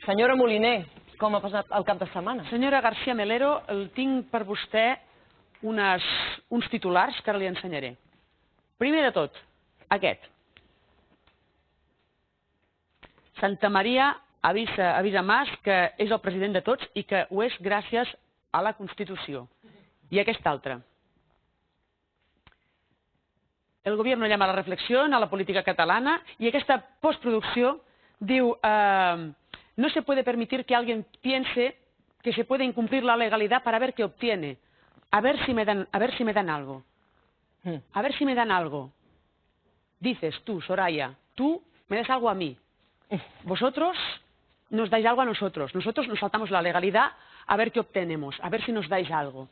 Senyora Moliner, com ha passat el cap de setmana? Senyora García Melero, tinc per vostè uns titulars que ara li ensenyaré. Primer de tot, aquest. Santa Maria avisa Mas que és el president de tots i que ho és gràcies a la Constitució. I aquest altre. El gobierno llama a la reflexión a la política catalana y aquesta postproducció diu no se puede permitir que alguien piense que se puede incumplir la legalidad para ver qué obtiene. A ver si me dan algo. A ver si me dan algo. Dices tú, Soraya, tú me das algo a mí. Vosotros nos dais algo a nosotros. Nosotros nos saltamos la legalidad a ver qué obtenemos, a ver si nos dais algo.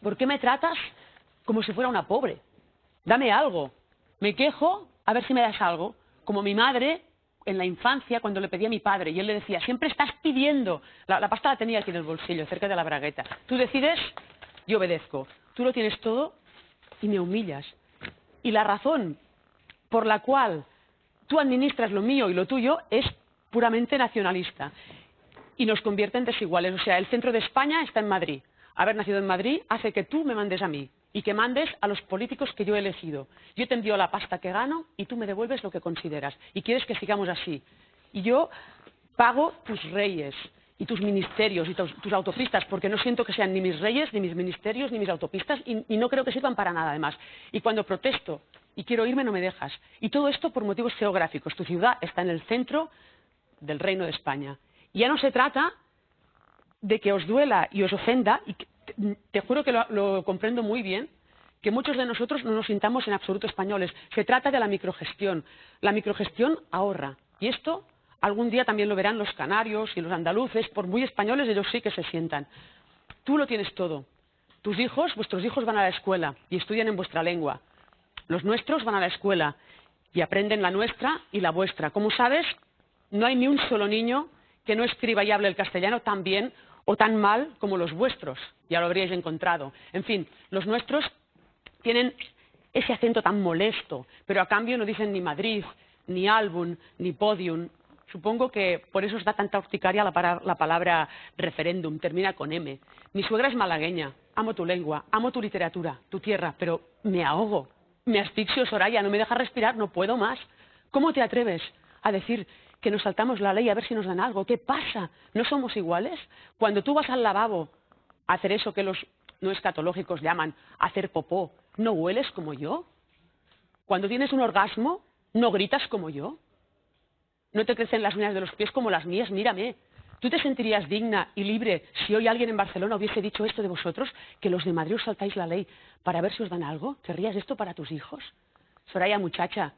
¿Por qué me tratas como si fuera una pobre? Dame algo. Me quejo a ver si me das algo. Como mi madre en la infancia cuando le pedía a mi padre y él le decía, siempre estás pidiendo. La pasta la tenía aquí en el bolsillo, cerca de la bragueta. Tú decides, yo obedezco. Tú lo tienes todo y me humillas. Y la razón por la cual tú administras lo mío y lo tuyo es puramente nacionalista. Y nos convierte en desiguales. O sea, el centro de España está en Madrid. Haber nacido en Madrid hace que tú me mandes a mí y que mandes a los políticos que yo he elegido. Yo te envío la pasta que gano y tú me devuelves lo que consideras. Y quieres que sigamos así. Y yo pago tus reyes y tus ministerios y tus autopistas, porque no siento que sean ni mis reyes, ni mis ministerios, ni mis autopistas, y no creo que sirvan para nada, además. Y cuando protesto y quiero irme, no me dejas. Y todo esto por motivos geográficos. Tu ciudad está en el centro del Reino de España. Y ya no se trata de que os duela y os ofenda, y te juro que lo comprendo muy bien, que muchos de nosotros no nos sintamos en absoluto españoles. Se trata de la microgestión. La microgestión ahorra. Y esto algún día también lo verán los canarios y los andaluces. Por muy españoles ellos sí que se sientan. Tú lo tienes todo. Tus hijos, vuestros hijos van a la escuela y estudian en vuestra lengua. Los nuestros van a la escuela y aprenden la nuestra y la vuestra. Como sabes, no hay ni un solo niño que no escriba y hable el castellano tan bien o tan mal como los vuestros, ya lo habríais encontrado. En fin, los nuestros tienen ese acento tan molesto, pero a cambio no dicen ni Madrid, ni álbum, ni podium. Supongo que por eso os da tanta urticaria la palabra referéndum, termina con M. Mi suegra es malagueña, amo tu lengua, amo tu literatura, tu tierra, pero me ahogo, me asfixio, Soraya, no me deja respirar, no puedo más. ¿Cómo te atreves a decir que nos saltamos la ley a ver si nos dan algo? ¿Qué pasa? ¿No somos iguales? Cuando tú vas al lavabo a hacer eso que los no escatológicos llaman hacer popó, ¿no hueles como yo? Cuando tienes un orgasmo, ¿no gritas como yo? ¿No te crecen las uñas de los pies como las mías? Mírame. ¿Tú te sentirías digna y libre si hoy alguien en Barcelona hubiese dicho esto de vosotros, que los de Madrid os saltáis la ley para ver si os dan algo? ¿Querrías esto para tus hijos? Soraya, muchacha,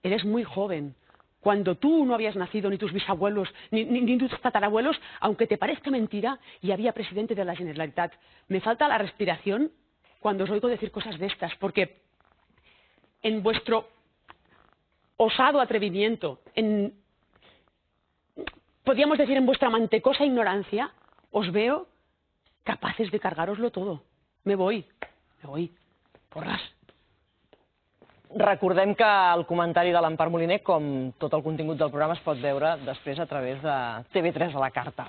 eres muy joven. Cuando tú no habías nacido, ni tus bisabuelos, ni tus tatarabuelos, aunque te parezca mentira, y había presidente de la Generalitat. Me falta la respiración cuando os oigo decir cosas de estas, porque en vuestro osado atrevimiento, podríamos decir en vuestra mantecosa ignorancia, os veo capaces de cargároslo todo. Me voy, porras. Recordem que el comentari de l'Empar Moliner, com tot el contingut del programa, es pot veure després a través de TV3 a la carta.